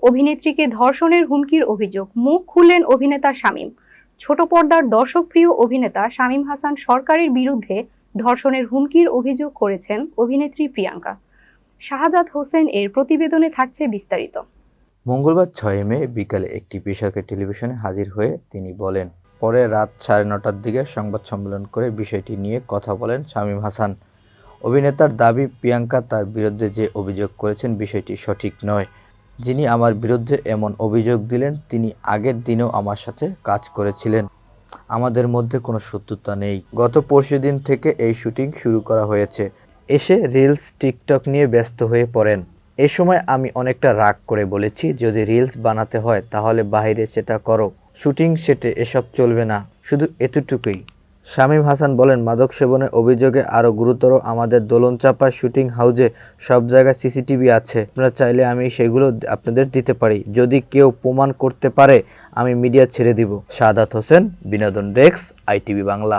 অভিনেত্রীকে ধর্ষণের হুমকির অভিযোগ, মুখ খুললেন অভিনেতা শামীম। ছোট পর্দার দর্শকপ্রিয় অভিনেতা শামীম হাসান সরকারের বিরুদ্ধে ধর্ষণের হুমকির অভিযোগ করেছেন অভিনেত্রী প্রিয়াঙ্কা। শাহাদাত হোসেন এর প্রতিবেদনে থাকছে বিস্তারিত। মঙ্গলবার ৬ মে বিকালে একটি বেসরকারি টেলিভিশনে হাজির হয়ে তিনি বলেন, পরে রাত ৯:৩০টার দিকে সংবাদ সম্মেলন করে বিষয়টি নিয়ে কথা বলেন শামীম হাসান। অভিনেতার দাবি, প্রিয়াঙ্কা তার বিরুদ্ধে যে অভিযোগ করেছেন বিষয়টি সঠিক নয়। যিনি আমার বিরুদ্ধে এমন অভিযোগ দিলেন তিনি আগের দিনেও আমার সাথে কাজ করেছিলেন। আমাদের মধ্যে কোনো শত্রুতা নেই। গত পরশুদিন থেকে এই শুটিং শুরু করা হয়েছে। এসে রিলস, টিকটক নিয়ে ব্যস্ত হয়ে পড়েন। এ সময় আমি অনেকটা রাগ করে বলেছি, যদি রিলস বানাতে হয় তাহলে বাইরে সেটা করো, শুটিং সেটে এসব চলবে না, শুধু এতটুকুই। শামীম হাসান বলেন, মাদক সেবনের অভিযোগে আরও গুরুতর, আমাদের দোলনচাঁপা শুটিং হাউসে সব জায়গায় সিসিটিভি আছে। আপনারা চাইলে আমি সেগুলো আপনাদের দিতে পারি। যদি কেউ প্রমাণ করতে পারে আমি মিডিয়া ছেড়ে দিব। শাহাদাত হোসেন, বিনোদন ডেস্ক, ITV বাংলা।